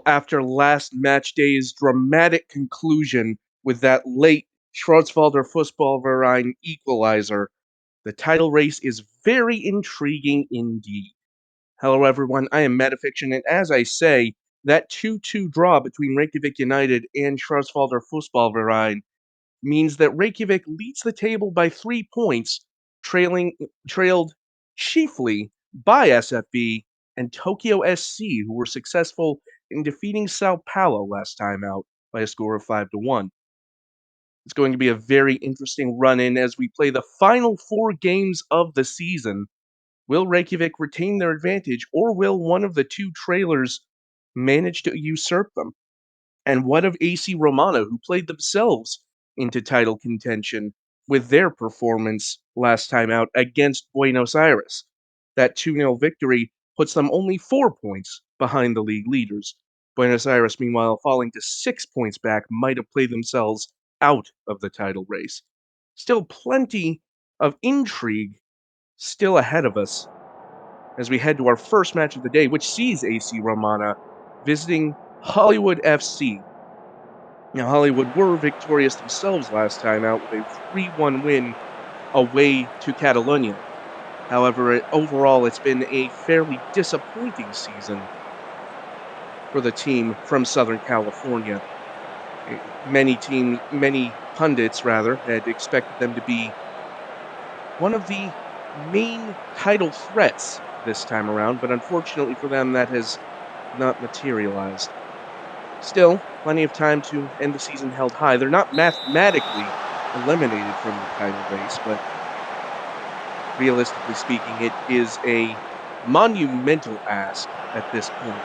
after last match day's dramatic conclusion with that late Schwarzwälder Fußballverein equalizer, the title race is very intriguing indeed. Hello everyone, I am Metafiction, and as I say, that 2-2 draw between Reykjavik United and Schwarzwälder Fußballverein means that Reykjavik leads the table by 3 points, trailed chiefly by SFB and Tokyo SC, who were successful in defeating Sao Paulo last time out by a score of 5-1. It's going to be a very interesting run-in as we play the final 4 games of the season. Will Reykjavik retain their advantage, or will one of the two trailers manage to usurp them? And what of AC Romano, who played themselves into title contention with their performance last time out against Buenos Aires? That 2-0 victory puts them only 4 points behind the league leaders. Buenos Aires, meanwhile, falling to 6 points back, might have played themselves out of the title race. Still plenty of intrigue still ahead of us as we head to our first match of the day, which sees AC Romana visiting Hollywood FC. Now, Hollywood were victorious themselves last time out with a 3-1 win away to Catalonia. However, overall, it's been a fairly disappointing season for the team from Southern California. Many pundits, had expected them to be one of the main title threats this time around, but unfortunately for them, that has not materialized. Still, plenty of time to end the season held high. They're not mathematically eliminated from the title race, but realistically speaking, it is a monumental ask at this point.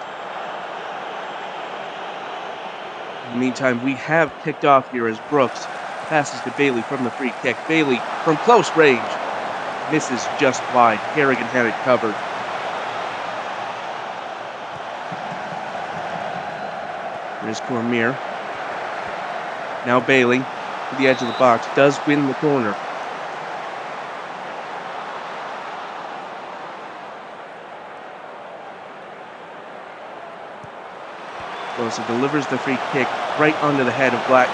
In the meantime, we have kicked off here as Brooks passes to Bailey from the free kick. Bailey, from close range, misses just wide. Kerrigan had it covered. There's Cormier. Now Bailey, to the edge of the box, does win the corner. Closa delivers the free kick right onto the head of Black.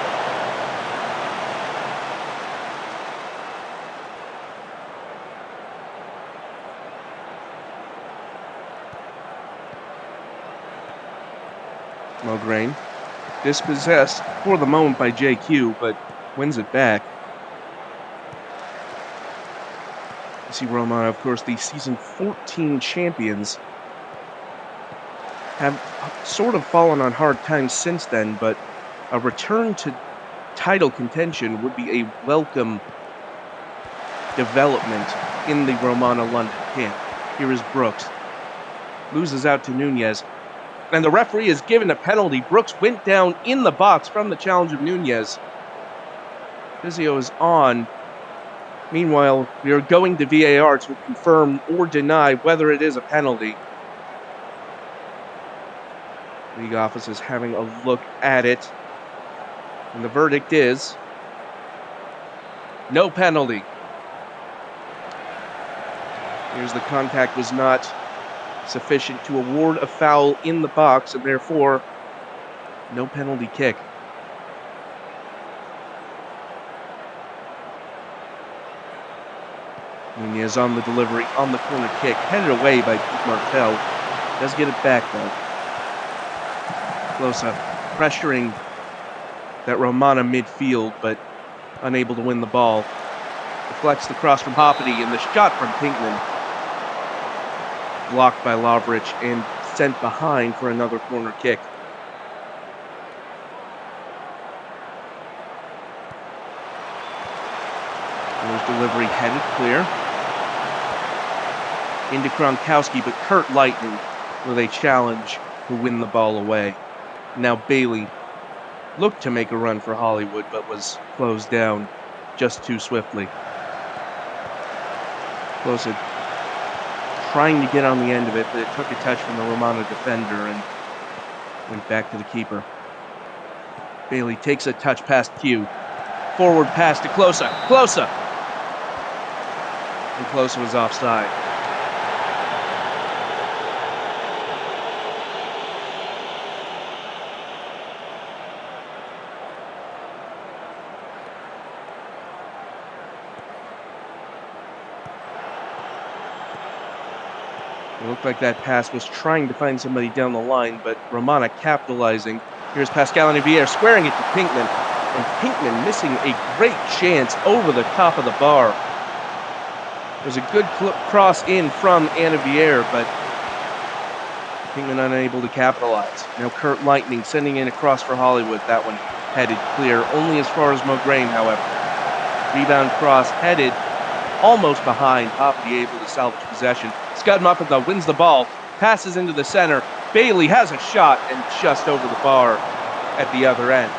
Mulgrain, dispossessed for the moment by JQ, but wins it back. AC Roma, of course, the season 14 champions, have sort of fallen on hard times since then, but a return to title contention would be a welcome development in the Romana London camp. Here is Brooks. Loses out to Nunez. And the referee is given a penalty. Brooks went down in the box from the challenge of Nunez. Physio is on. Meanwhile, we are going to VAR to confirm or deny whether it is a penalty. League office is having a look at it. And the verdict is no penalty. Here's the contact was not sufficient to award a foul in the box, and therefore, no penalty kick. Nunez on the delivery, on the corner kick, headed away by Pete Martel. Does get it back, though. Closa pressuring that Romana midfield, but unable to win the ball. Deflects the cross from Hoppity, and the shot from Pinkman blocked by Lovrich and sent behind for another corner kick. There's delivery headed clear into Kronkowski, but Kurt Lightning with a challenge to win the ball away. Now Bailey looked to make a run for Hollywood, but was closed down just too swiftly. Close it, trying to get on the end of it, but it took a touch from the Romana defender and went back to the keeper. Bailey takes a touch past Q. Forward pass to Closa. Closa! And Closa was offside. It looked like that pass was trying to find somebody down the line, but Romana capitalizing. Here's Pascal Olivier squaring it to Pinkman, and Pinkman missing a great chance over the top of the bar. It was a good cross in from Olivier, but Pinkman unable to capitalize. Now Kurt Lightning sending in a cross for Hollywood. That one headed clear, only as far as Mograine, however. Rebound cross headed almost behind. Hoppy able to salvage possession. Scott Muppet, though, wins the ball, passes into the center. Bailey has a shot and just over the bar at the other end.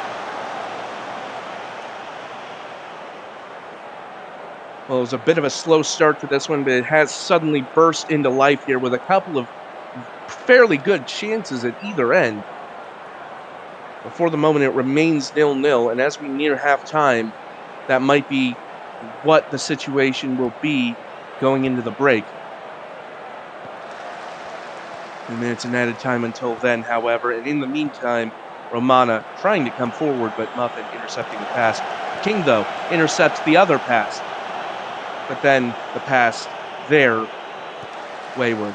Well, it was a bit of a slow start to this one, but it has suddenly burst into life here with a couple of fairly good chances at either end. But for the moment, it remains 0-0, and as we near halftime, that might be what the situation will be going into the break. 2 minutes in added time until then, however, and in the meantime, Romana trying to come forward, but Muffin intercepting the pass. King, though, intercepts the other pass, but then the pass there, wayward.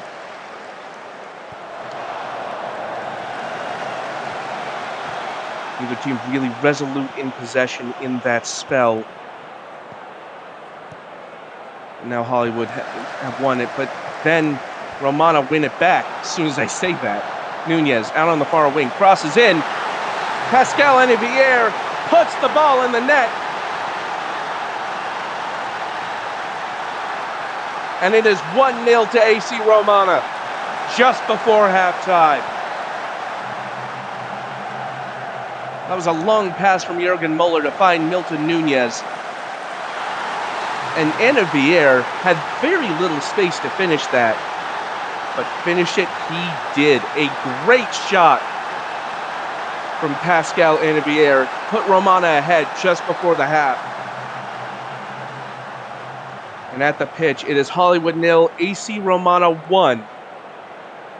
Neither team really resolute in possession in that spell. And now Hollywood have won it, but then Romana win it back as soon as I say that. Nunez out on the far wing, crosses in. Pascal Olivier puts the ball in the net. And it is 1-0 to AC Romana just before halftime. That was a long pass from Jurgen Muller to find Milton Nunez. And Olivier had very little space to finish that. But finish it he did. A great shot from Pascal Olivier put Romana ahead just before the half. And at the pitch, it is Hollywood 0, AC Romana 1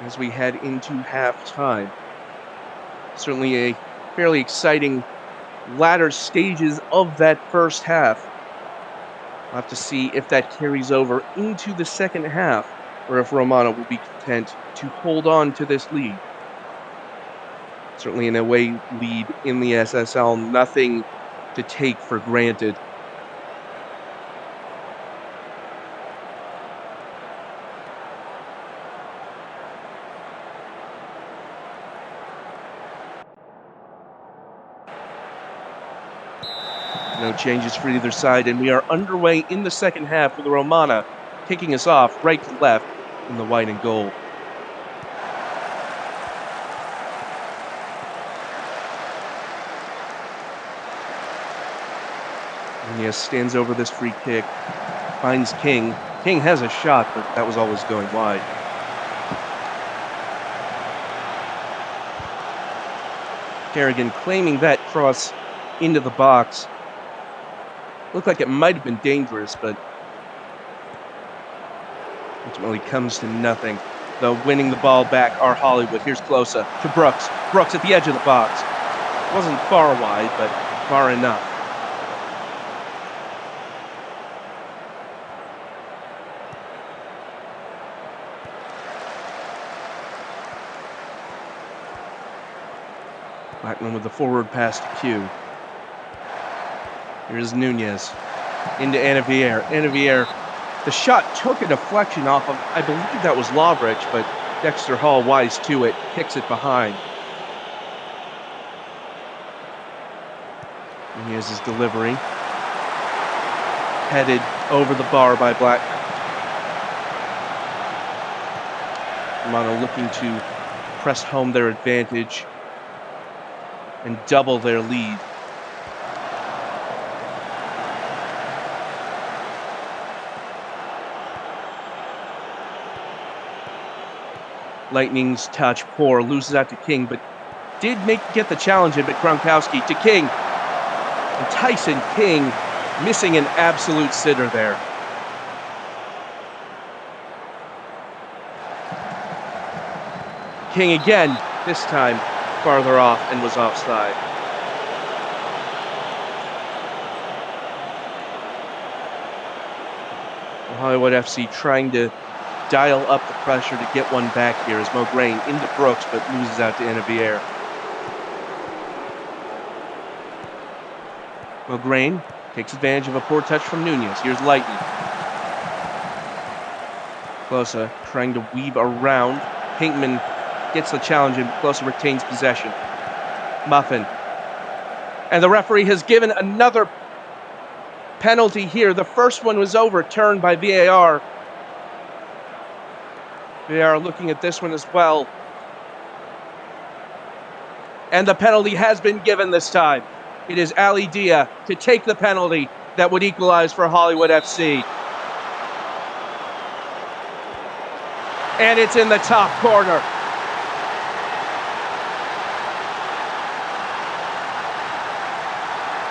as we head into halftime. Certainly a fairly exciting latter stages of that first half. We'll have to see if that carries over into the second half, or if Romana will be content to hold on to this lead. Certainly an away lead in the SSL, nothing to take for granted. No changes for either side, and we are underway in the second half with Romana kicking us off right to left in the white and gold. Nunez stands over this free kick, finds King. King has a shot, but that was always going wide. Kerrigan claiming that cross into the box. Looked like it might have been dangerous, but ultimately comes to nothing. Though winning the ball back are Hollywood. Here's Closa to Brooks. Brooks at the edge of the box. Wasn't far wide, but far enough. Blackman with the forward pass to Q. Here's Nunez. Into Olivier. Olivier. The shot took a deflection off of, I believe that was Lovrich, but Dexter Hall, wise to it, kicks it behind. Nunez's delivery. Headed over the bar by Blackman. Romana looking to press home their advantage and double their lead. Lightning's touch poor, loses out to King, but did get the challenge in, but Gronkowski to King. And Tyson King missing an absolute sitter there. King again, this time farther off and was offside. Hollywood FC trying to dial up the pressure to get one back here as Mograine into Brooks, but loses out to Inavier. Mograine takes advantage of a poor touch from Nunez. Here's Lightning. Closa trying to weave around. Pinkman gets the challenge and Closa retains possession. Muffin. And the referee has given another penalty here. The first one was overturned by VAR. VAR looking at this one as well. And the penalty has been given this time. It is Ali Dia to take the penalty that would equalize for Hollywood FC. And it's in the top corner.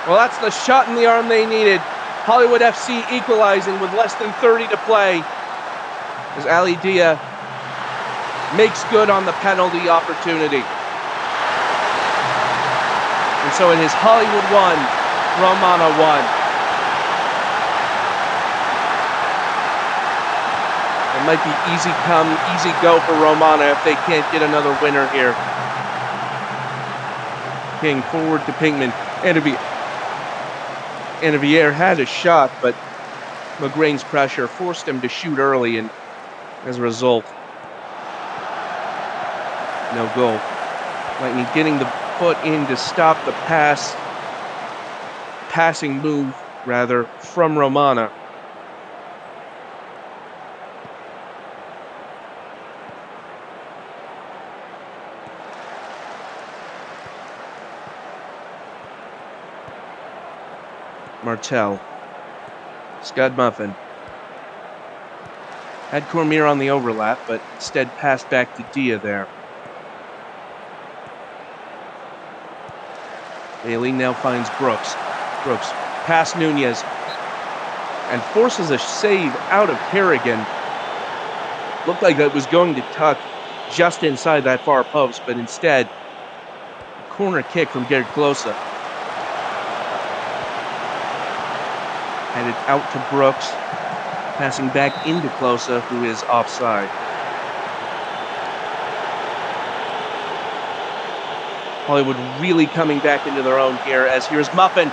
Well, that's the shot in the arm they needed. Hollywood FC equalizing with less than 30 to play as Ali Dia makes good on the penalty opportunity. And so it is Hollywood 1, Romana 1. It might be easy come, easy go for Romana if they can't get another winner here. King forward to Pinkman. Inavier had a shot, but Magraine's pressure forced him to shoot early, and as a result, no goal. Lightning getting the foot in to stop the passing move, rather, from Romana. Martel. Scud Muffin. Had Cormier on the overlap, but instead passed back to Dia there. Bailey now finds Brooks. Brooks past Nunez and forces a save out of Kerrigan. Looked like that was going to tuck just inside that far post, but instead, a corner kick from Gerd Closa. Headed out to Brooks, passing back into Closa, who is offside. Hollywood really coming back into their own here, as here's Muffin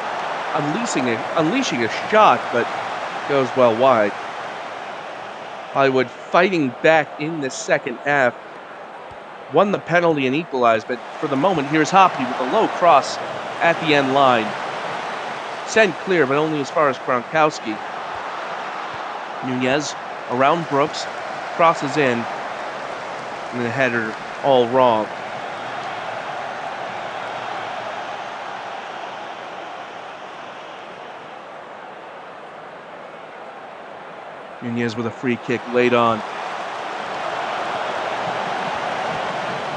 unleashing a shot, but goes well wide. Hollywood fighting back in the second half. Won the penalty and equalized, but for the moment, here's Hoppy with a low cross at the end line. Sent clear, but only as far as Gronkowski. Nunez around Brooks, crosses in, and the header all wrong. Nunez with a free kick laid on.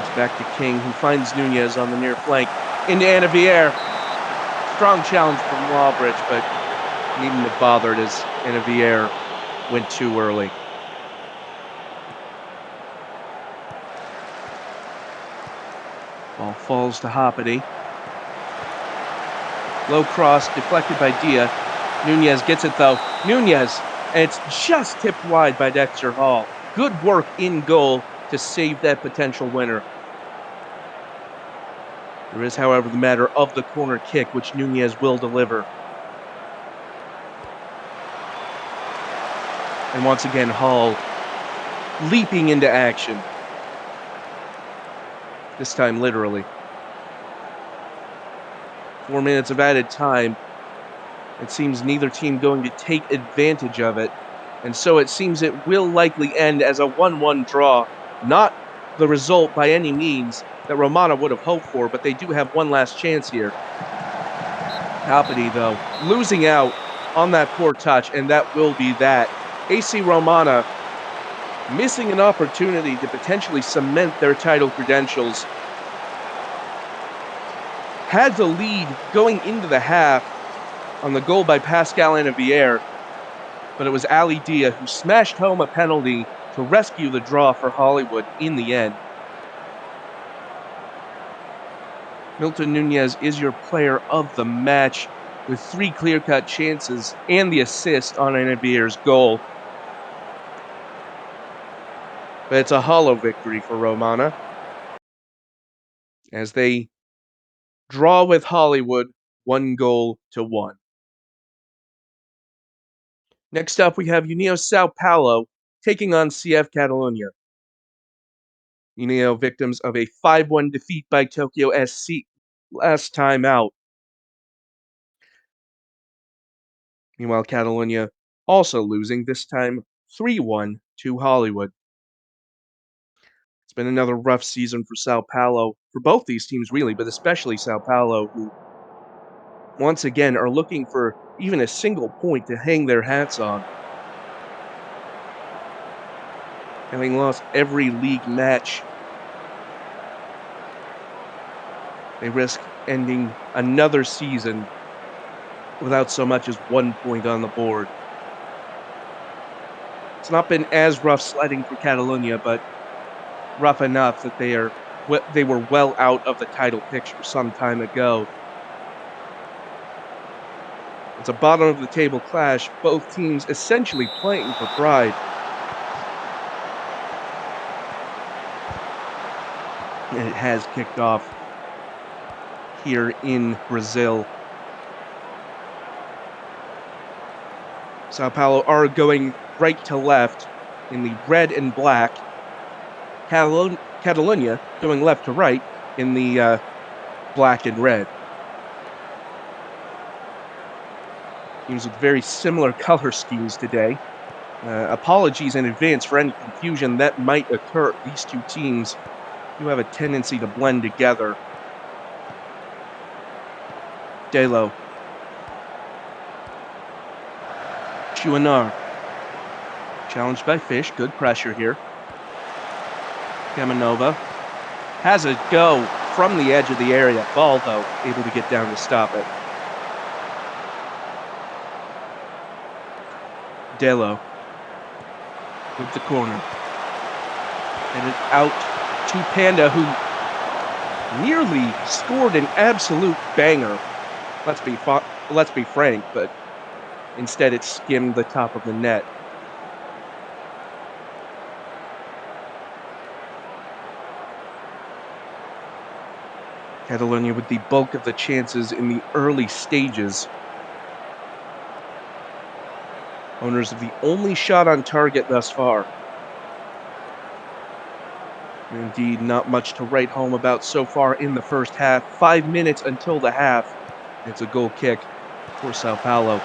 It's back to King, who finds Nunez on the near flank. Into Inavier. Strong challenge from Lawbridge, but needn't have bothered as Inavier went too early. Ball falls to Hoppity. Low cross deflected by Dia. Nunez gets it though. Nunez, and it's just tipped wide by Dexter Hall. Good work in goal to save that potential winner. There is, however, the matter of the corner kick, which Nunez will deliver. And once again, Hall leaping into action. This time, literally. 4 minutes of added time. It seems neither team going to take advantage of it. And so it seems it will likely end as a 1-1 draw. Not the result by any means that Romana would have hoped for, but they do have one last chance here. Hoppity, though, losing out on that poor touch, and that will be that. AC Romana missing an opportunity to potentially cement their title credentials. Had the lead going into the half on the goal by Pascal Inavier, but it was Ali Dia who smashed home a penalty to rescue the draw for Hollywood in the end. Milton Nunez is your player of the match with 3 clear-cut chances and the assist on Inavier's goal. But it's a hollow victory for Romana as they draw with Hollywood 1-1. Next up, we have União Sao Paulo taking on CF Catalunya. União victims of a 5-1 defeat by Tokyo SC last time out. Meanwhile, Catalunya also losing, this time 3-1 to Hollywood. It's been another rough season for Sao Paulo, for both these teams really, but especially Sao Paulo, who once again are looking for even a single point to hang their hats on. Having lost every league match, they risk ending another season without so much as 1 point on the board. It's not been as rough sledding for Catalunya, but rough enough that they were well out of the title picture some time ago. It's a bottom of the table clash, both teams essentially playing for pride. And it has kicked off here in Brazil. Sao Paulo are going right to left in the red and black. Catalunya going left to right in the black and red. Teams with very similar color schemes today. Apologies in advance for any confusion that might occur. These two teams do have a tendency to blend together. Delo. Chuanar. Challenged by Fish. Good pressure here. Kamanova has a go from the edge of the area. Ball, though, able to get down to stop it. Delo with the corner. And it out to Panda, who nearly scored an absolute banger. Let's be frank, but instead it skimmed the top of the net. Catalunya with the bulk of the chances in the early stages. Owners of the only shot on target thus far. Indeed, not much to write home about so far in the first half. 5 minutes until the half. It's a goal kick for Sao Paulo.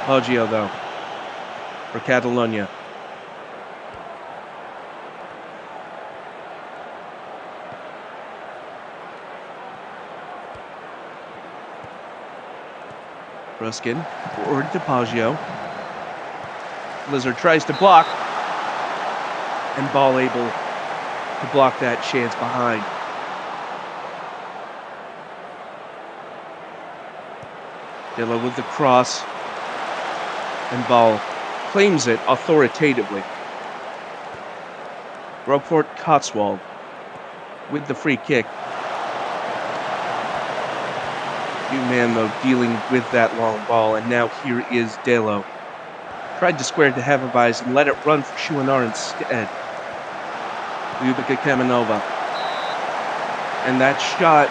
Poggio, though, for Catalunya. Ruskin, forward to Poggio. Lizard tries to block, and ball able to block that chance behind. Dilla with the cross, and ball claims it authoritatively. Roquefort Cotswold with the free kick. Man, though, dealing with that long ball, and now here is Delo. Tried to square to Havavais and let it run for Chuanar instead. Ljubica Kamanova. And that shot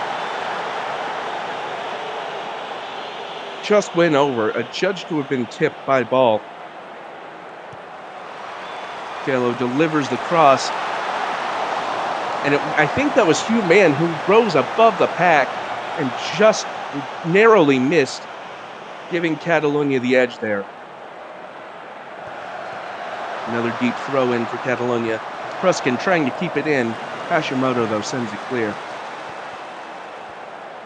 just went over, adjudged to have been tipped by ball. Delo delivers the cross. And I think that was Hugh Mann who rose above the pack and just narrowly missed, giving Catalunya the edge there. Another deep throw in for Catalunya. Pruskin trying to keep it in. Hashimoto, though, sends it clear.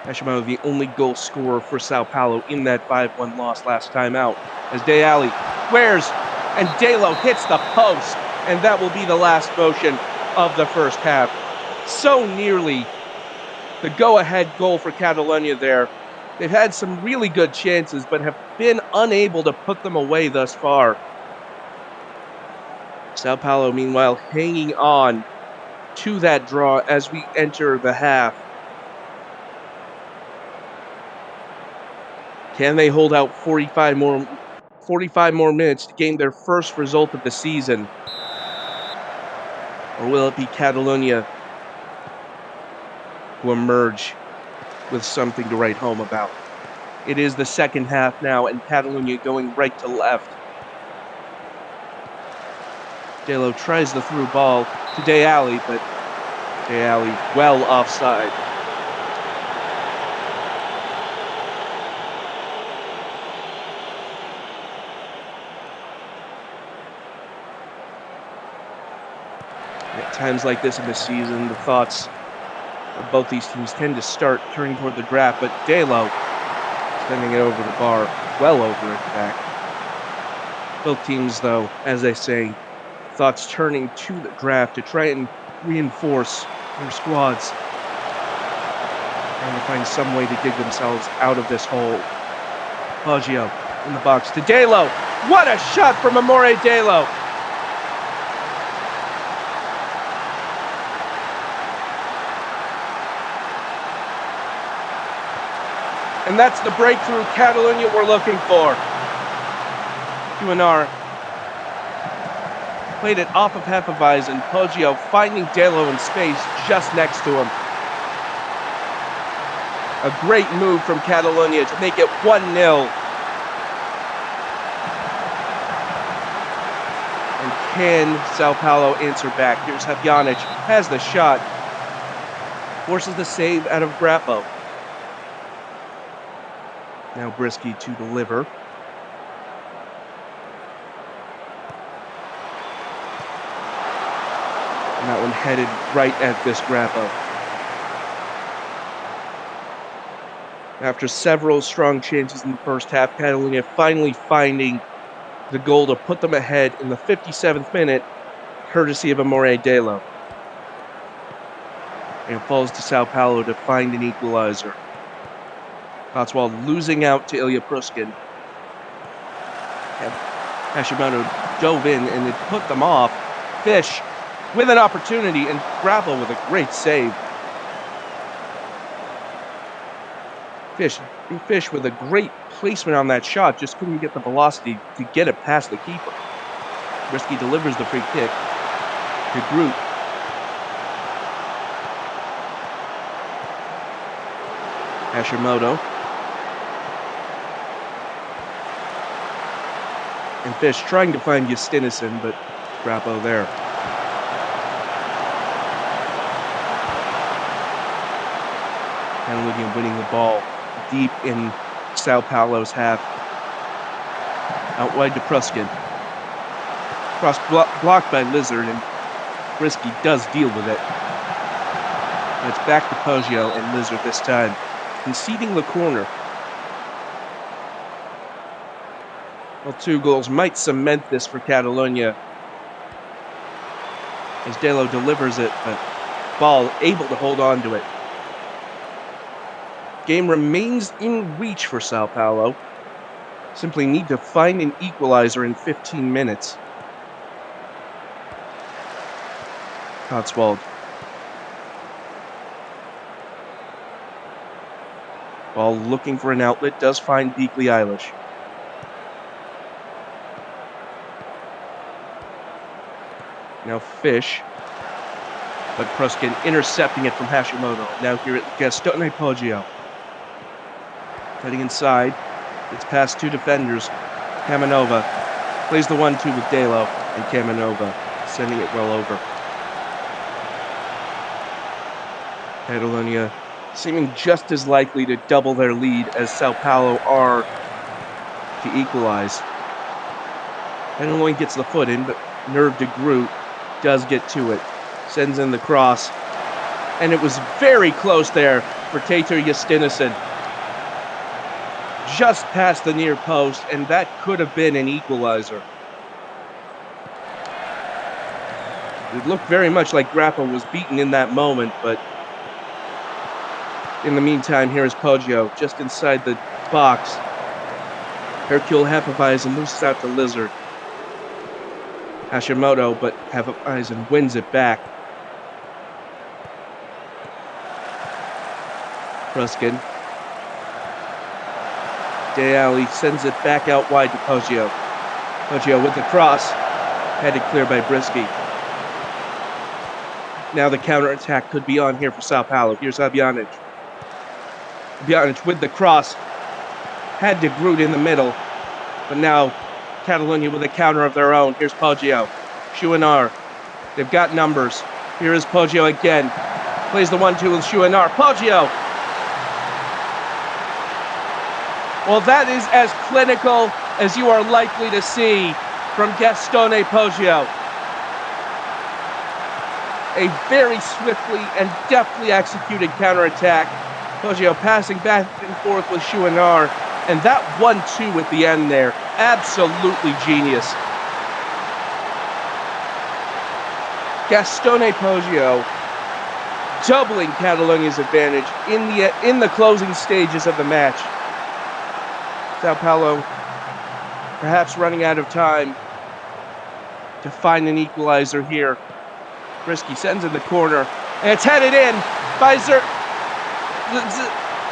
Hashimoto, the only goal scorer for Sao Paulo in that 5-1 loss last time out. As Deali squares, and Delo hits the post, and that will be the last motion of the first half. So nearly the go-ahead goal for Catalunya there. They've had some really good chances, but have been unable to put them away thus far. Sao Paulo, meanwhile, hanging on to that draw as we enter the half. Can they hold out 45 more minutes to gain their first result of the season? Or will it be Catalonia who emerge with something to write home about? It is the second half now, and Catalonia going right to left. Delo tries the through ball to De Ali, but De Ali well offside. At times like this in the season, the thoughts of both these teams tend to start turning toward the draft, but Delo sending it over the bar, well over in fact. Both teams, though, as I say, thoughts turning to the draft to try and reinforce their squads, trying to find some way to dig themselves out of this hole. Poggio in the box to Delo. What a shot from Amore Delo! And that's the breakthrough Catalonia we're looking for. UNR played it off of Hefeweizen, Poggio finding Delo in space just next to him. A great move from Catalonia to make it 1-0. And can Sao Paulo answer back? Here's Habjanic, has the shot, forces the save out of Grappo. Now Brisky to deliver. And that one headed right at this Grappo. After several strong chances in the first half, Catalonia finally finding the goal to put them ahead in the 57th minute, courtesy of Amore Delo. And it falls to Sao Paulo to find an equalizer. Cotswold losing out to Ilya Pruskin. Hashimoto dove in and it put them off. Fish with an opportunity and Grapple with a great save. Fish with a great placement on that shot, just couldn't get the velocity to get it past the keeper. Risky delivers the free kick to Groot. Hashimoto. And Fish trying to find Justinison, but Grappo there. Catalonia winning the ball deep in Sao Paulo's half. Out wide to Pruskin. Cross blocked by Lizard, and Brisky does deal with it. And it's back to Poggio and Lizard this time, conceding the corner. Well, 2 goals might cement this for Catalonia as Delo delivers it, but Ball able to hold on to it. Game remains in reach for Sao Paulo. Simply need to find an equalizer in 15 minutes. Cotswold. Ball looking for an outlet, does find Beakley Eilish. Now Fish. But Pruskin intercepting it from Hashimoto. Now here at Gastone Poggio. Heading inside. It's past 2 defenders. Kamanova plays the 1-2 with Delo, and Kamanova sending it well over. Catalonia seeming just as likely to double their lead as Sao Paulo are to equalize. Catalonia gets the foot in, but Nerve de Groot does get to it. Sends in the cross. And it was very close there for Tater Justinison. Just past the near post, and that could have been an equalizer. It looked very much like Grappa was beaten in that moment, but in the meantime, here is Poggio, just inside the box. Hercule Hefeweizen moves out to Lizard. Hashimoto, but Hefeweizen wins it back. Pruskin. De Ali sends it back out wide to Poggio. Poggio with the cross, headed clear by Brisky. Now the counterattack could be on here for Sao Paulo. Here's Habjanic. Habjanic with the cross. Had de Groot in the middle. But now Catalonia with a counter of their own. Here's Poggio. Chouinard. They've got numbers. Here is Poggio again. Plays the 1-2 with Chouinard. Poggio! Well, that is as clinical as you are likely to see from Gastone Poggio. A very swiftly and deftly executed counterattack. Poggio passing back and forth with Chouinard. And that 1-2 at the end there, absolutely genius. Gastone Poggio doubling Catalonia's advantage in the closing stages of the match. Sao Paulo perhaps running out of time to find an equalizer here. Brisky sends in the corner, and it's headed in by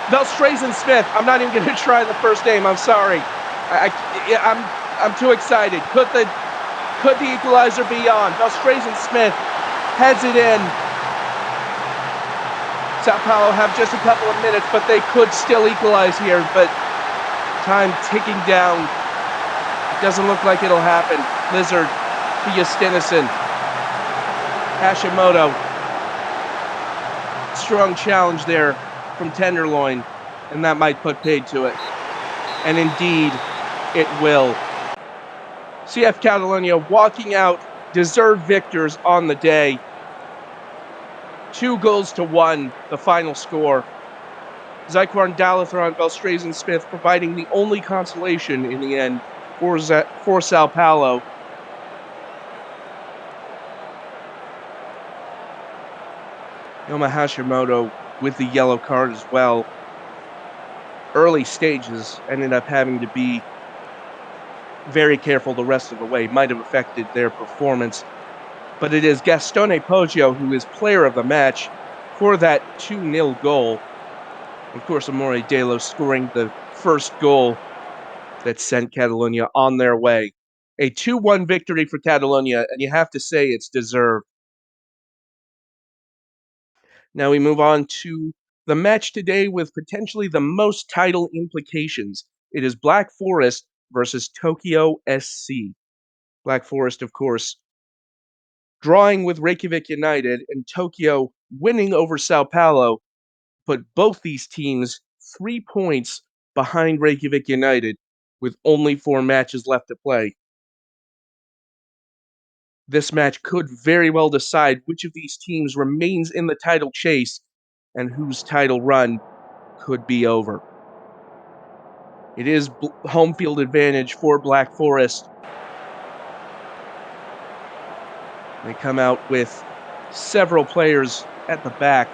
Velstrazen Smith. I'm not even going to try the first name. I'm sorry. I'm too excited. Could the equalizer be on? Velstrazen Smith heads it in. Sao Paulo have just a couple of minutes, but they could still equalize here. But time ticking down. It doesn't look like it'll happen. Lizard to Justinison. Hashimoto. Strong challenge there from Tenderloin, and that might put paid to it. And indeed, it will. CF Catalonia walking out deserved victors on the day. 2-1, the final score. Zyquarn Dalathron Velstrazen Smith providing the only consolation in the end for Sao Paulo. Yoma Hashimoto with the yellow card as well. Early stages ended up having to be very careful the rest of the way. Might have affected their performance. But it is Gastone Poggio who is player of the match for that 2-0 goal. Of course, Amore Delos scoring the first goal that sent Catalonia on their way. A 2-1 victory for Catalonia, and you have to say it's deserved. Now we move on to the match today with potentially the most title implications. It is Black Forest versus Tokyo SC. Black Forest, of course, drawing with Reykjavik United, and Tokyo winning over Sao Paulo, put both these teams 3 points behind Reykjavik United with only 4 matches left to play. This match could very well decide which of these teams remains in the title chase and whose title run could be over. It is home field advantage for Black Forest. They come out with several players at the back,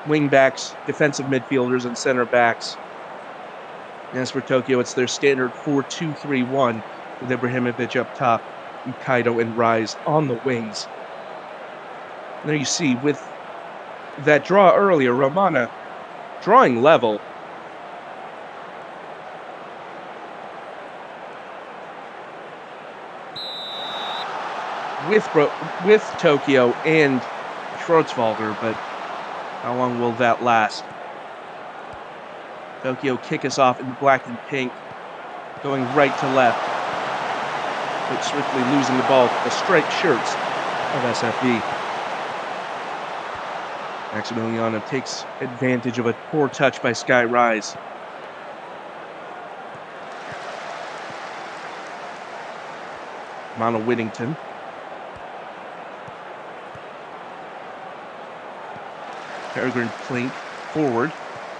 wing backs, defensive midfielders, and center backs. And as for Tokyo, it's their standard 4-2-3-1 with Ibrahimovic up top, and Kaido and Rise on the wings. And there you see, with that draw earlier, Romana drawing level. With Tokyo and Schwarzwalder, but how long will that last? Tokyo kick us off in the black and pink, going right to left, but swiftly losing the ball to the striped shirts of SFB. Maximiliano takes advantage of a poor touch by Sky Rise. Mono Whittington. Peregrine Plink forward.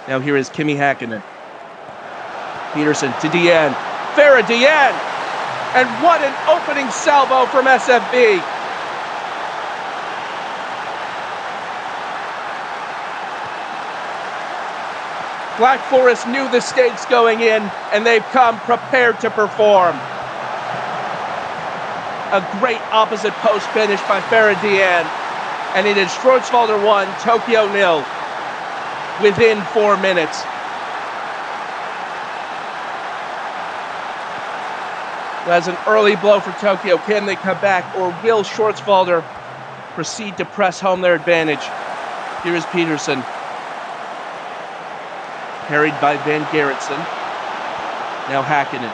Now here is Kimi Häkkinen. Peterson to Deanne. Farah Deanne! And what an opening salvo from SFB! Black Forest knew the stakes going in, and they've come prepared to perform. A great opposite post finish by Farah Deanne. And it is Schwarzwalder 1, Tokyo 0, within 4 minutes. That's an early blow for Tokyo. Can they come back, or will Schwarzwalder proceed to press home their advantage. Here is Peterson. Parried by Van Gerritsen. Now Hakkinen.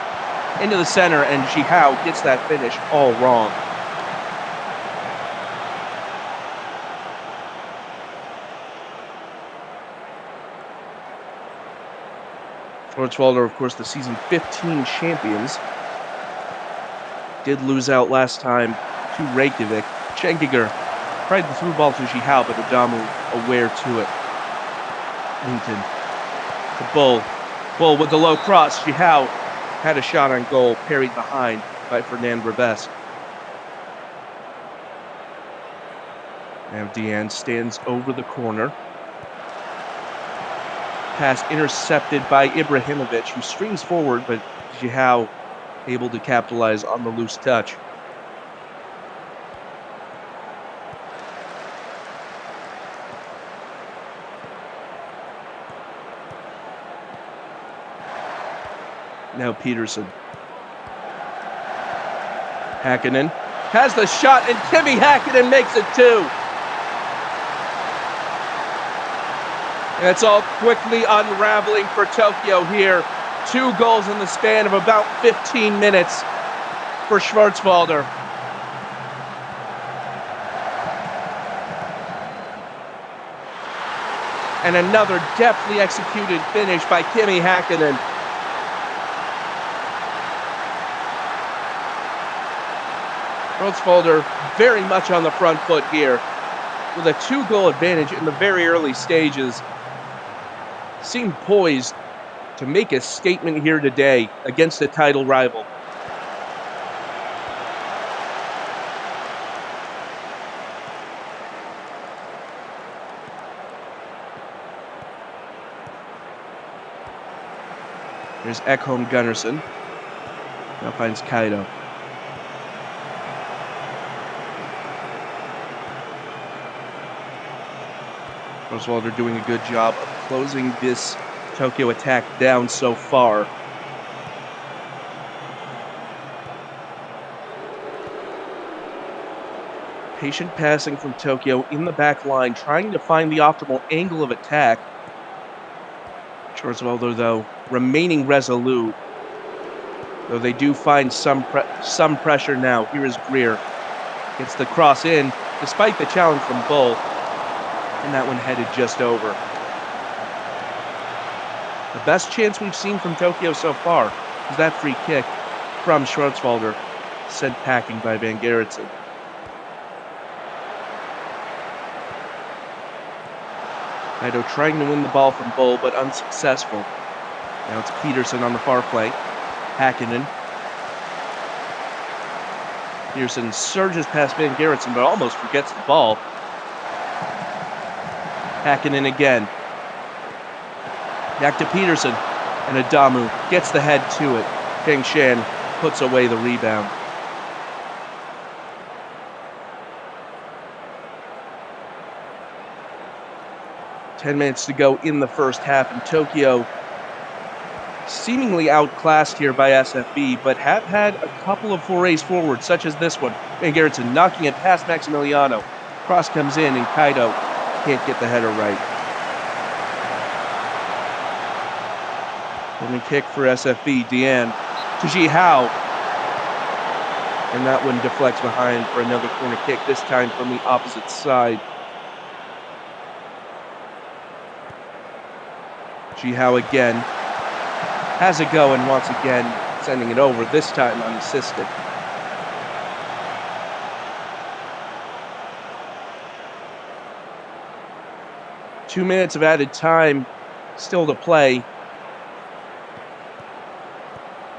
Into the center, and Jihao gets that finish all wrong. Schwarzwälder, of course, the season 15 champions. Did lose out last time to Reykjavik. Schenkiger tried the through ball to Jihao, but Adamu aware to it. Linton to Bull. Bull with the low cross. Jihao had a shot on goal, parried behind by Fernand Ribes. Now Deanne stands over the corner. Pass intercepted by Ibrahimovic, who streams forward, but Jihao able to capitalize on the loose touch. Now Peterson. Hakkinen has the shot, and Kimi Hakkinen makes it 2. And it's all quickly unraveling for Tokyo here. 2 goals in the span of about 15 minutes for Schwarzwälder. And another deftly executed finish by Kimi Hakkinen. Schwarzwälder very much on the front foot here with a 2-goal advantage in the very early stages. Seemed poised to make a statement here today against a title rival. There's Ekholm Gunnarsson. Now finds Kaido. Schwarzwälder doing a good job of closing this Tokyo attack down so far. Patient passing from Tokyo in the back line, trying to find the optimal angle of attack. Schwarzwälder, though, remaining resolute. Though they do find some pressure now. Here is Greer. Gets the cross in, despite the challenge from Bull. And that one headed just over. The best chance we've seen from Tokyo so far is that free kick from Schwarzwälder, sent packing by Van Gerritsen. Kaido trying to win the ball from Bull, but unsuccessful. Now it's Peterson on the far flank. Hakkinen. Peterson surges past Van Gerritsen, but almost forgets the ball. Hakkinen again. Back to Peterson, and Adamu gets the head to it. Kang Shan puts away the rebound. Ten minutes to go in the first half, and Tokyo seemingly outclassed here by SFB, but have had a couple of forays forward, such as this one. Van Gerritsen knocking it past Maximiliano. Cross comes in, and Kaido can't get the header right. Corner kick for SFB. Deanne to Jihao. And that one deflects behind for another corner kick, this time from the opposite side. Jihao again has a go and once again sending it over, this time unassisted. Two minutes of added time still to play.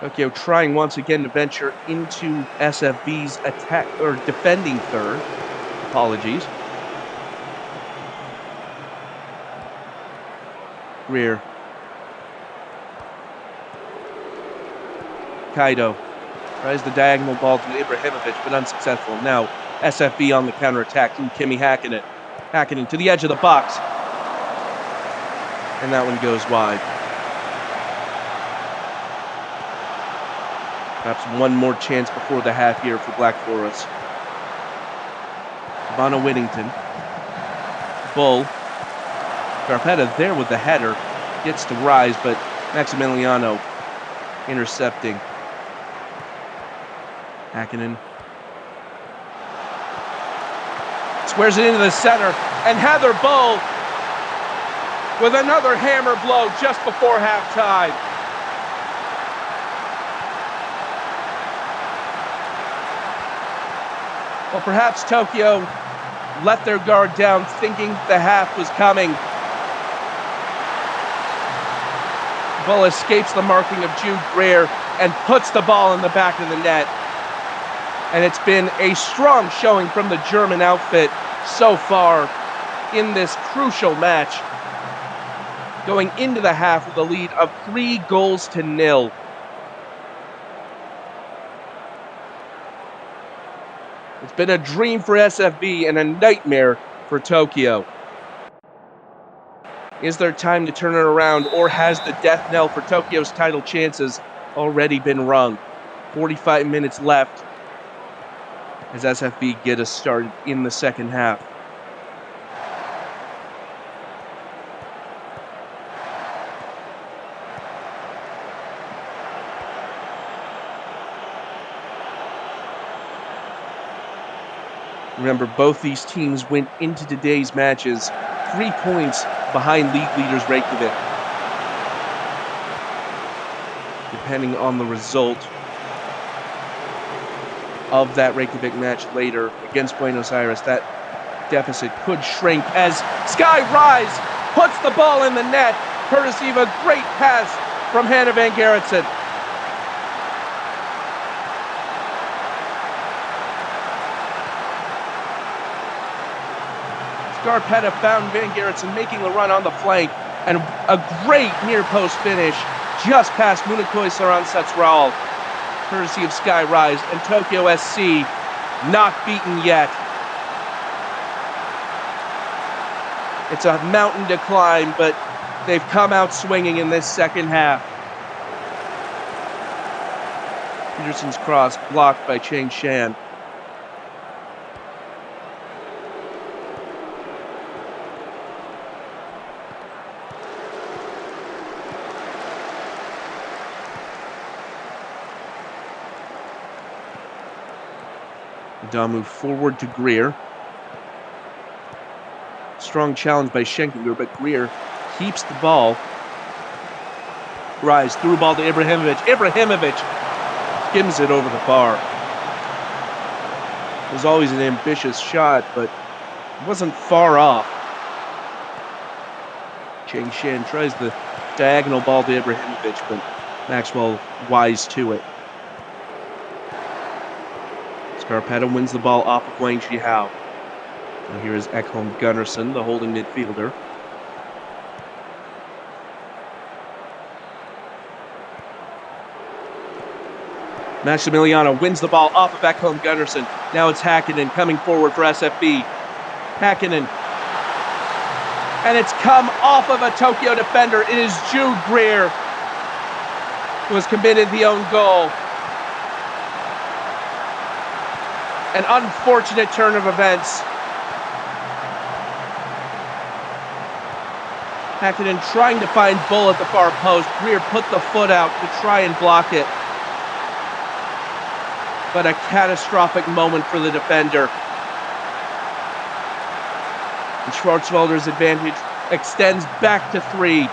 Tokyo trying once again to venture into SFB's attack or defending third. Apologies. Greer. Kaido tries the diagonal ball to Ibrahimovic, but unsuccessful. Now SFB on the counterattack from Kimi Hakkinen. Hakkinen to the edge of the box. And that one goes wide. Perhaps one more chance before the half here for Black Forest. Bono Whittington. Bull. Scarpetta there with the header. Gets to Rise, but Maximiliano intercepting. Hakkinen. Squares it into the center. And Heather Bull with another hammer blow just before halftime. Well, perhaps Tokyo let their guard down, thinking the half was coming. Bull escapes the marking of Jude Greer and puts the ball in the back of the net. And it's been a strong showing from the German outfit so far in this crucial match, going into the half with a lead of 3-0. It's been a dream for SFB and a nightmare for Tokyo. Is there time to turn it around, or has the death knell for Tokyo's title chances already been rung? 45 minutes left as SFB get us started in the second half. Remember, both these teams went into today's matches 3 points behind league leaders Reykjavik. Depending on the result of that Reykjavik match later against Buenos Aires, that deficit could shrink as Sky Rise puts the ball in the net, courtesy of a great pass from Hannah Van Gerritsen. Scarpetta found Van Gerritsen making the run on the flank, and a great near-post finish just past Munakoi Saran Setsral, courtesy of Sky Rise, and Tokyo SC not beaten yet. It's a mountain to climb, but they've come out swinging in this second half. Peterson's cross blocked by Chang Shan. Adamu forward to Greer. Strong challenge by Schenkinger, but Greer keeps the ball. Rise through ball to Ibrahimovic. Ibrahimovic skims it over the bar. It was always an ambitious shot, but it wasn't far off. Chang Shan tries the diagonal ball to Ibrahimovic, but Maxwell wise to it. Scarpetta wins the ball off of Wang Jihao. And here is Ekholm Gunnarsson, the holding midfielder. Maximiliano wins the ball off of Ekholm Gunnarsson. Now it's Hakkinen coming forward for SFB. Hakkinen. And it's come off of a Tokyo defender. It is Jude Greer who has committed the own goal. An unfortunate turn of events. Hakkinen trying to find Bull at the far post. Greer put the foot out to try and block it. But a catastrophic moment for the defender. And Schwarzwalder's advantage extends back to 3.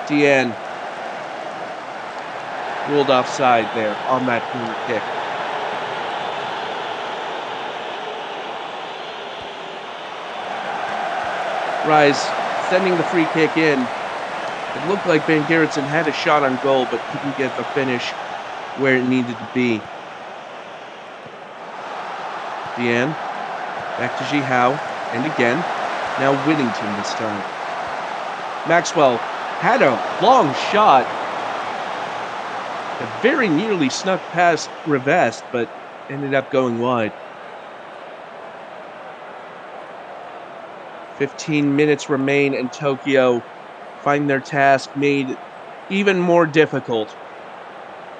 Deanne ruled offside there on that corner kick. Rise sending the free kick in. It looked like Van Gerritsen had a shot on goal, but couldn't get the finish where it needed to be. Deanne, back to Jihao, and again, now Whittington this time. Maxwell had a long shot that very nearly snuck past Rivest, but ended up going wide. 15 minutes remain, and Tokyo find their task made even more difficult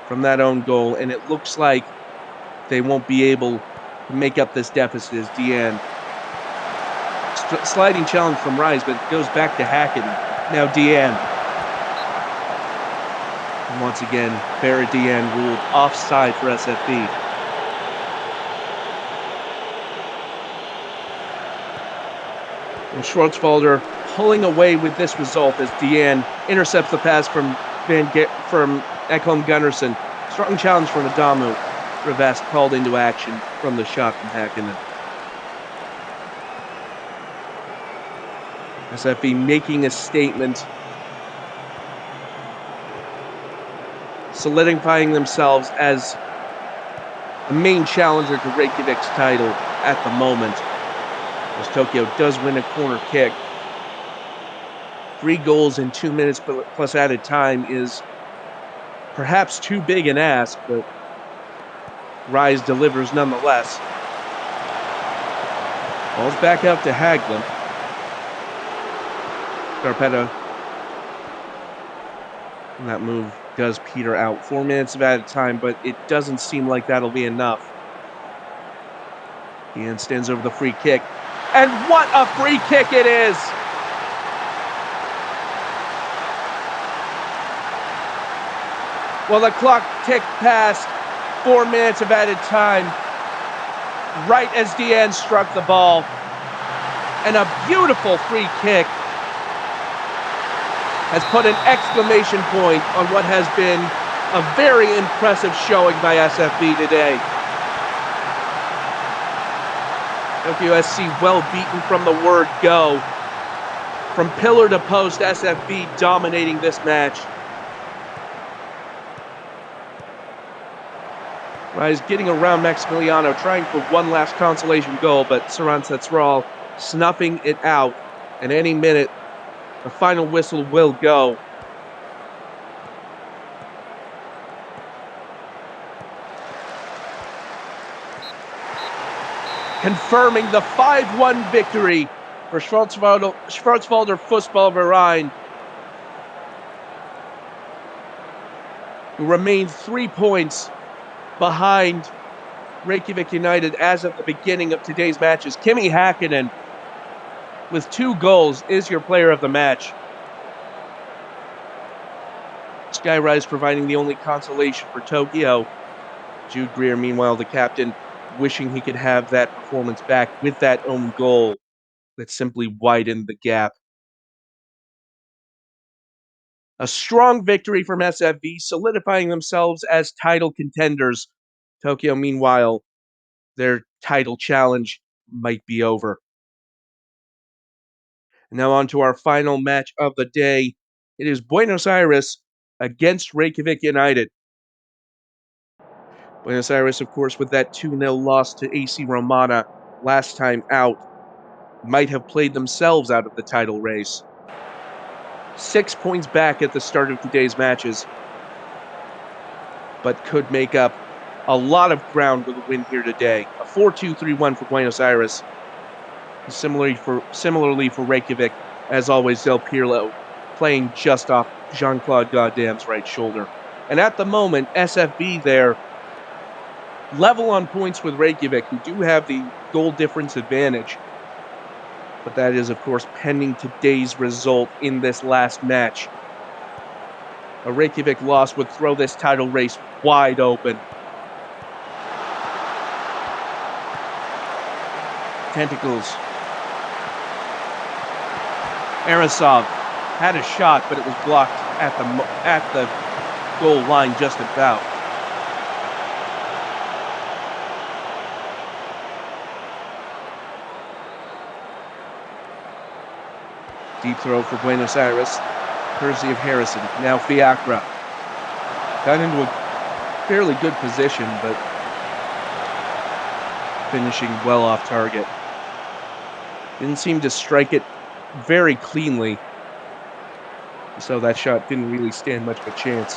from that own goal, and it looks like they won't be able to make up this deficit as Deanne. Sliding challenge from Rise, but it goes back to Hackett. Now Deanne. And once again, Barrett Deanne ruled offside for SFB. And Schwartzwalder pulling away with this result as Deanne intercepts the pass from Ekholm Gunnarsson. Strong challenge from Adamu. Rivest called into action from the shot from Hakkinen. SFB making a statement, solidifying themselves as the main challenger to Reykjavik's title at the moment, as Tokyo does win a corner kick. 3 goals in 2 minutes plus added time is perhaps too big an ask, but Rise delivers nonetheless. Ball's back out to Haglund. Scarpetta. And that move does peter out. 4 minutes of added time, but it doesn't seem like that'll be enough. Deanne stands over the free kick. And what a free kick it is! Well, the clock ticked past 4 minutes of added time, right as Deanne struck the ball. And a beautiful free kick has put an exclamation point on what has been a very impressive showing by SFB today. Tokyo SC well beaten from the word go. From pillar to post, SFB dominating this match. Rise getting around Maximiliano, trying for one last consolation goal, but Saran Setsural snuffing it out. And any minute, the final whistle will go. Confirming the 5-1 victory for Schwarzwalder Fußballverein, who remained 3 points behind Reykjavik United as of the beginning of today's matches. Kimi Hakkinen, with 2 goals, is your player of the match. Skyrise providing the only consolation for Tokyo. Jude Greer, meanwhile, the captain, wishing he could have that performance back with that own goal that simply widened the gap. A strong victory from SFV, solidifying themselves as title contenders. Tokyo, meanwhile, their title challenge might be over. Now on to our final match of the day. It is Buenos Aires against Reykjavik United. Buenos Aires, of course, with that 2-0 loss to AC Romana last time out, might have played themselves out of the title race. 6 points back at the start of today's matches, but could make up a lot of ground with a win here today. A 4-2-3-1 for Buenos Aires. Similarly for Reykjavik, as always, Del Pirlo playing just off Jean-Claude Goddamn's right shoulder. And at the moment, SFB there, level on points with Reykjavik, who do have the goal difference advantage. But that is, of course, pending today's result in this last match. A Reykjavik loss would throw this title race wide open. Tentacles. Arasov had a shot, but it was blocked at the goal line just about. Deep throw for Buenos Aires, courtesy of Harrison. Now Fiacra. Got into a fairly good position, but finishing well off target. Didn't seem to strike it very cleanly, so that shot didn't really stand much of a chance.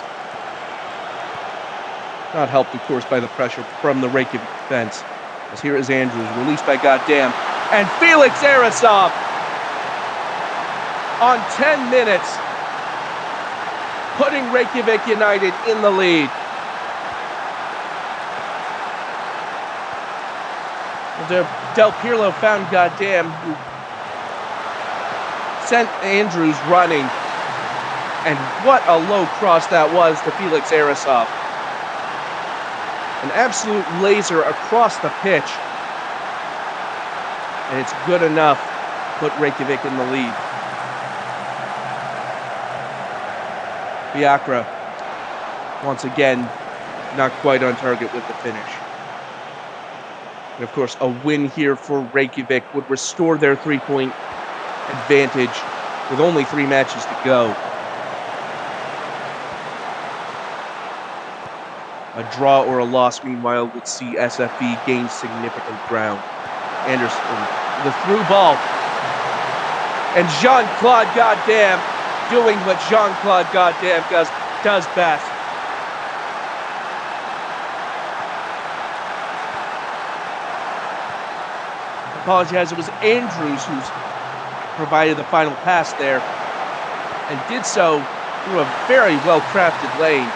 Not helped, of course, by the pressure from the Reykjavik defense. As here is Andrews, released by Goddamn, and Felix Arasov on 10 minutes, putting Reykjavik United in the lead. Del Pirlo found goddamn who sent Andrews running. And what a low cross that was to Felix Arasov. An absolute laser across the pitch. And it's good enough to put Reykjavik in the lead. Fiacra, once again, not quite on target with the finish. And of course, a win here for Reykjavik would restore their 3-point advantage with only 3 matches to go. A draw or a loss, meanwhile, would see SFB gain significant ground. Anderson, the through ball. And Jean-Claude Goddamn doing what Jean-Claude Goddamn does best. Apologize, it was Andrews who's provided the final pass there and did so through a very well-crafted lane.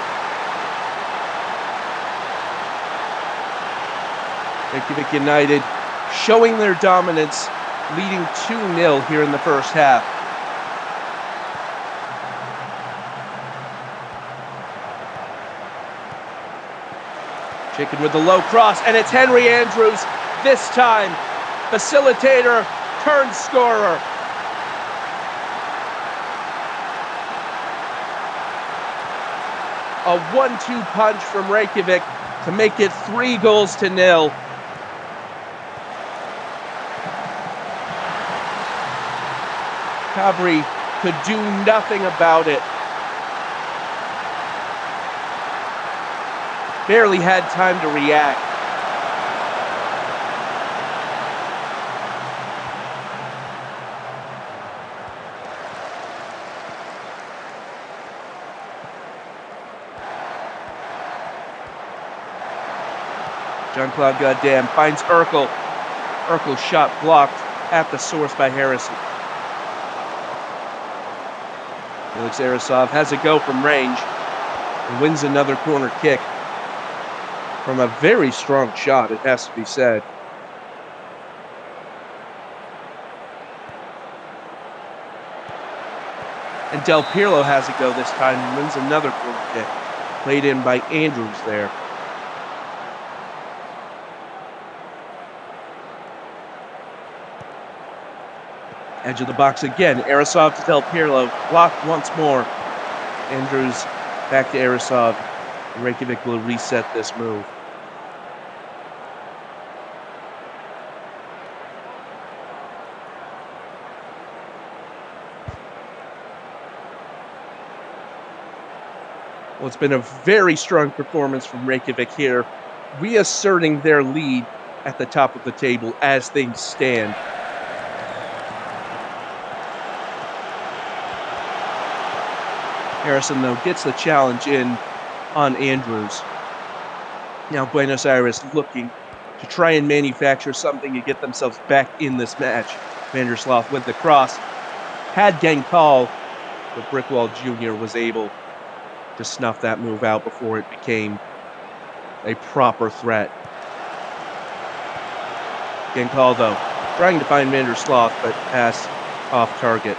Reykjavik United showing their dominance, leading 2-0 here in the first half. Chicken with the low cross, and it's Henry Andrews this time. Facilitator turned scorer. A 1-2 punch from Reykjavik to make it 3-0. Cabri could do nothing about it. Barely had time to react. Jean-Claude Goddamn finds Urkel. Urkel's shot blocked at the source by Harrison. Felix Arasov has a go from range and wins another corner kick from a very strong shot, it has to be said. And Del Pirlo has a go this time and wins another corner kick. Played in by Andrews there. Edge of the box again. Arasov to Del Pirlo. Blocked once more. Andrews back to Arasov. Reykjavik will reset this move. Well, it's been a very strong performance from Reykjavik here, reasserting their lead at the top of the table as things stand. Harrison, though, gets the challenge in on Andrews. Now Buenos Aires looking to try and manufacture something to get themselves back in this match. Vandersloot with the cross. Had Gankal, but Brickwall Jr. was able to snuff that move out before it became a proper threat. Gankal, though, trying to find Vandersloot, but pass off target.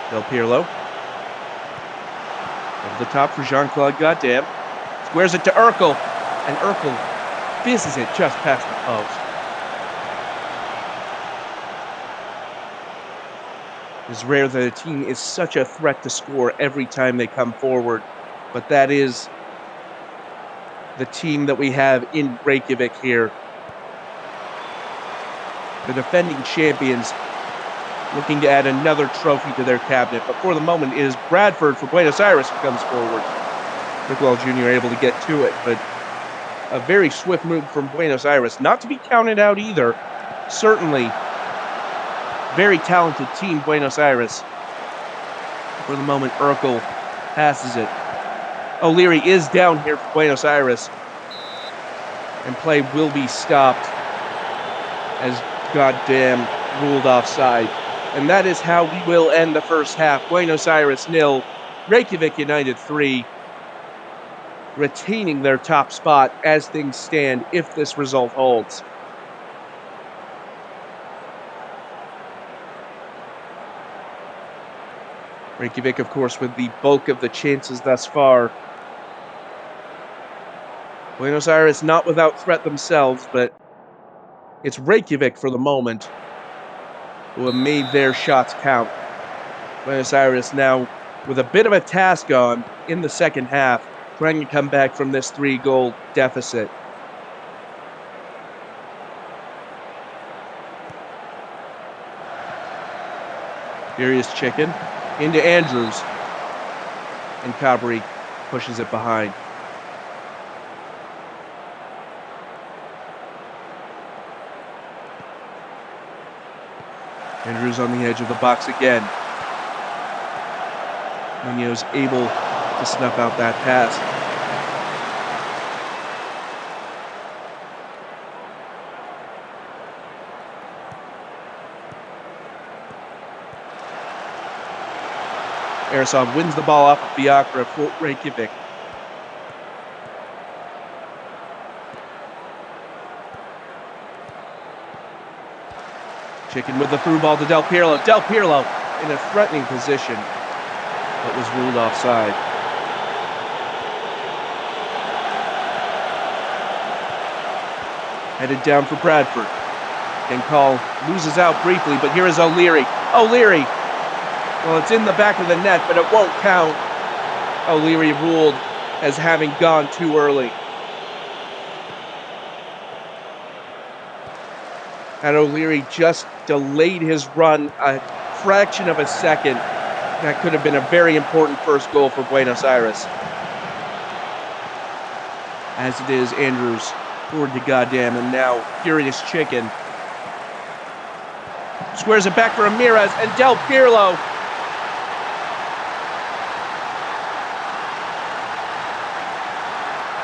Del Pirlo. Over the top for Jean-Claude Goddamn. Squares it to Urkel. And Urkel fizzes it just past the post. It's rare that a team is such a threat to score every time they come forward. But that is the team that we have in Reykjavik here. The defending champions looking to add another trophy to their cabinet. But for the moment, it is Bradford for Buenos Aires who comes forward. Brickwell Jr. able to get to it, but a very swift move from Buenos Aires. Not to be counted out either. Certainly, very talented team, Buenos Aires. For the moment, Urkel passes it. O'Leary is down here for Buenos Aires. And play will be stopped as Goddamn ruled offside. And that is how we will end the first half. Buenos Aires 0, Reykjavik United 3. retaining their top spot as things stand if this result holds. Reykjavik, of course, with the bulk of the chances thus far. Buenos Aires not without threat themselves, but it's Reykjavik for the moment who have made their shots count. Buenos Aires now with a bit of a task on in the second half, trying to come back from this 3-goal deficit. Furious chicken into Andrews, and Cabri pushes it behind. Andrews on the edge of the box again. Munoz able to snuff out that pass. Arisov wins the ball off of Fiacra for Reykjavik. Chicken with the through ball to Del Pirlo. Del Pirlo in a threatening position, but was ruled offside. Headed down for Bradford. Call loses out briefly, but here is O'Leary. O'Leary! Well, it's in the back of the net, but it won't count. O'Leary ruled as having gone too early. And O'Leary just delayed his run a fraction of a second. That could have been a very important first goal for Buenos Aires. As it is, Andrews forward to goddamn, and now Furious Chicken squares it back for Ramirez, and Del Pirlo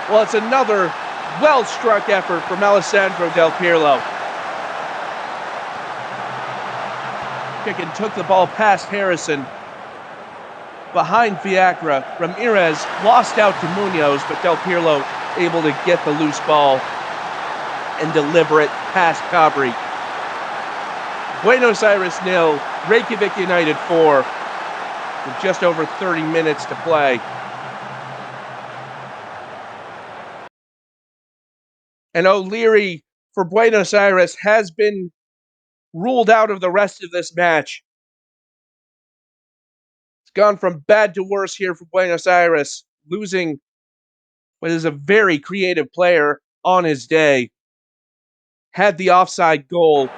well, it's another well-struck effort from Alessandro Del Pirlo. Chicken took the ball past Harrison, behind Fiacra. Ramirez lost out to Munoz, but Del Pirlo able to get the loose ball and deliver it past Cabri. Buenos Aires 0, Reykjavik United 4, with just over 30 minutes to play. And O'Leary for Buenos Aires has been ruled out of the rest of this match. It's gone from bad to worse here for Buenos Aires, losing what is a very creative player on his day. Had the offside goal.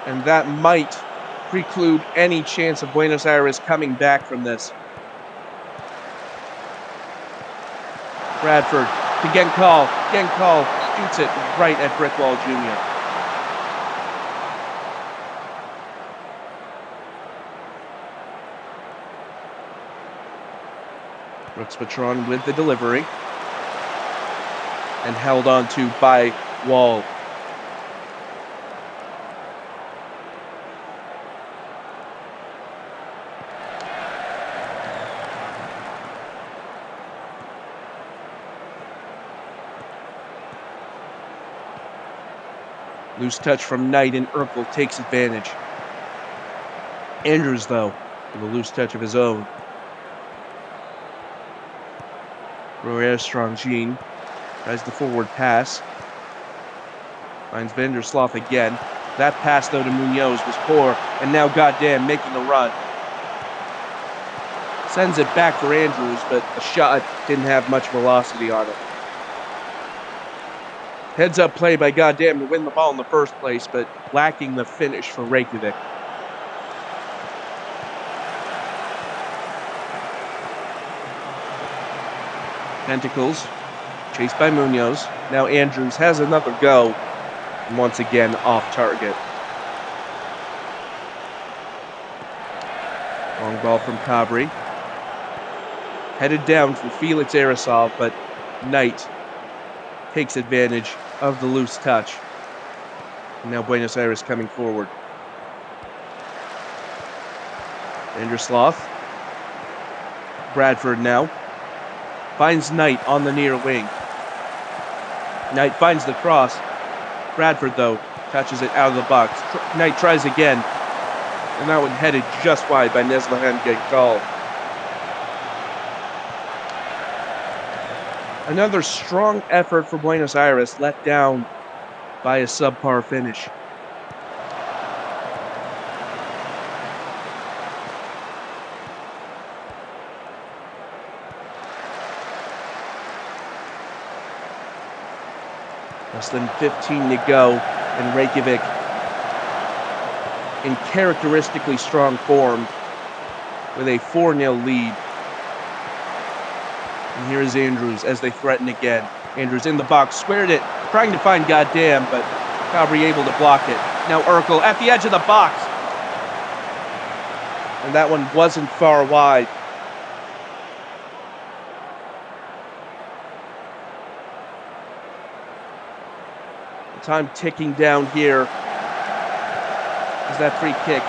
And that might preclude any chance of Buenos Aires coming back from this. Bradford to Genkal. Genkal shoots it right at Brickwall Jr. Brooks Patron with the delivery. And held on to by Wall. Loose touch from Knight, and Urkel takes advantage. Andrews, though, with a loose touch of his own. Royer Strong-Jean tries the forward pass. Finds Vandersloot again. That pass, though, to Munoz was poor, and now goddamn making a run. Sends it back for Andrews, but the shot didn't have much velocity on it. Heads up play by goddamn to win the ball in the first place, but lacking the finish for Reykjavik. Tentacles, chased by Munoz. Now Andrews has another go, and once again off target. Long ball from Cabri. Headed down for Felix Arisov, but Knight takes advantage of the loose touch. And now Buenos Aires coming forward. Vandersloth. Bradford now. Finds Knight on the near wing. Knight finds the cross. Bradford, though, touches it out of the box. Knight tries again. And that one headed just wide by Neslihan Genkal. Another strong effort for Buenos Aires, let down by a subpar finish. Less than 15 to go, and Reykjavik in characteristically strong form with a 4-0 lead. And here is Andrews as they threaten again. Andrews in the box, squared it, trying to find Goddamn, but Cabri able to block it. Now Urkel at the edge of the box. And that one wasn't far wide. The time ticking down here as that free kick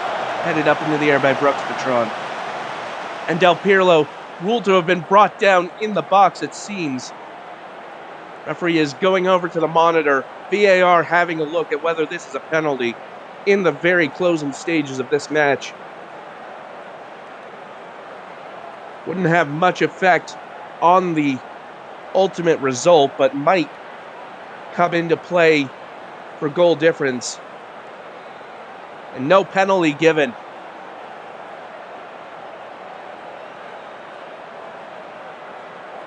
headed up into the air by Brooks Patron. And Del Pirlo ruled to have been brought down in the box, it seems. Referee is going over to the monitor, VAR having a look at whether this is a penalty in the very closing stages of this match. Wouldn't have much effect on the ultimate result, but might come into play for goal difference. And no penalty given.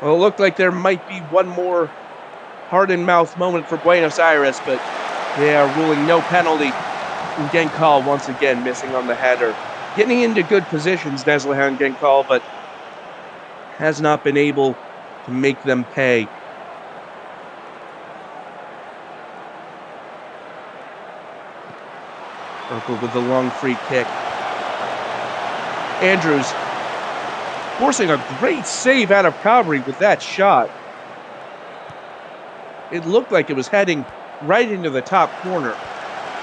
Well, it looked like there might be one more heart-and-mouth moment for Buenos Aires, but they are ruling no penalty. And Genkal once again missing on the header. Getting into good positions, Neslihan Genkal, but has not been able to make them pay. Urkel with the long free kick. Andrews forcing a great save out of Cabri with that shot. It looked like it was heading right into the top corner.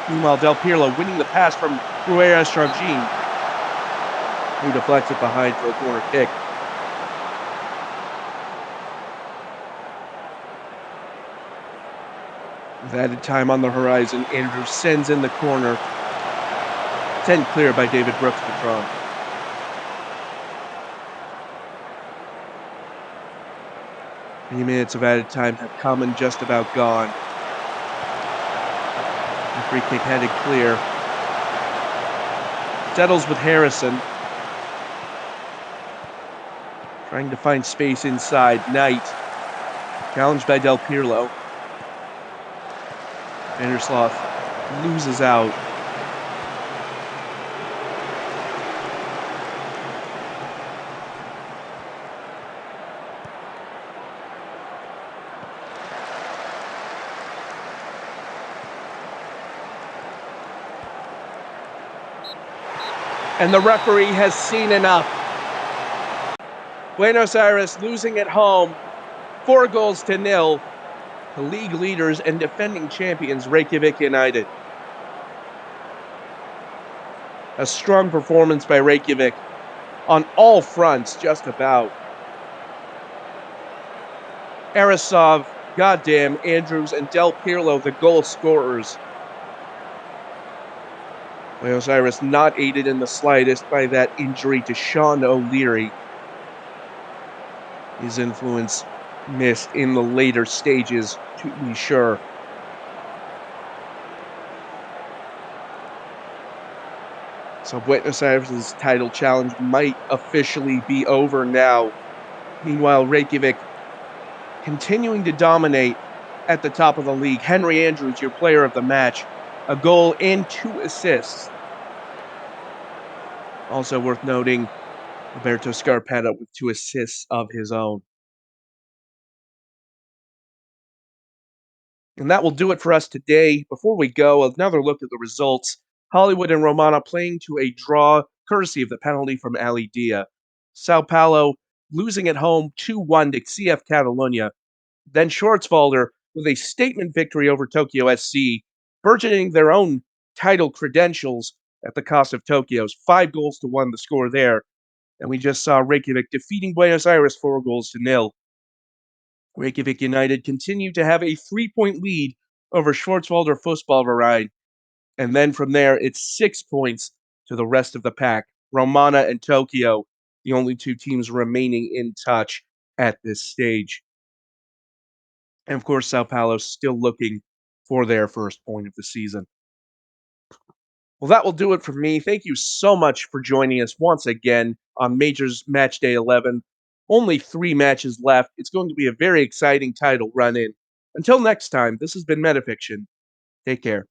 Meanwhile, Del Pirlo winning the pass from Ruera Estrangin, who deflects it behind for a corner kick. With added time on the horizon, Andrews sends in the corner. Sent clear by David Brooks Patron. Many minutes of added time have come and just about gone. The free kick headed clear. Settles with Harrison. Trying to find space inside. Knight. Challenged by Del Pirlo. Vandersloth loses out. And the referee has seen enough. Buenos Aires losing at home, 4-0 to league leaders and defending champions Reykjavik United. A strong performance by Reykjavik on all fronts, just about. Arasov, Goddamn, Andrews, and Del Pirlo, the goal scorers. Buenos Aires not aided in the slightest by that injury to Sean O'Leary. His influence missed in the later stages, to be sure. So Buenos Aires' title challenge might officially be over now. Meanwhile, Reykjavik continuing to dominate at the top of the league. Henry Andrews, your player of the match, a goal and 2 assists. Also worth noting, Roberto Scarpetta with 2 assists of his own. And that will do it for us today. Before we go, another look at the results. Hollywood and Romana playing to a draw, courtesy of the penalty from Ali Dia. Sao Paulo losing at home 2-1 to CF Catalonia. Then Schwarzwalder with a statement victory over Tokyo SC, burgeoning their own title credentials at the cost of Tokyo's 5-1 the score there. And we just saw Reykjavik defeating Buenos Aires 4-0. Reykjavik United continue to have a 3-point lead over Schwarzwälder Fußballverein. And then from there, it's 6 points to the rest of the pack. Romana and Tokyo, the only two teams remaining in touch at this stage. And of course, Sao Paulo still looking for their first point of the season. Well, that will do it for me. Thank you so much for joining us once again on Majors Match Day 11. Only 3 matches left. It's going to be a very exciting title run in. Until next time, this has been Metafiction. Take care.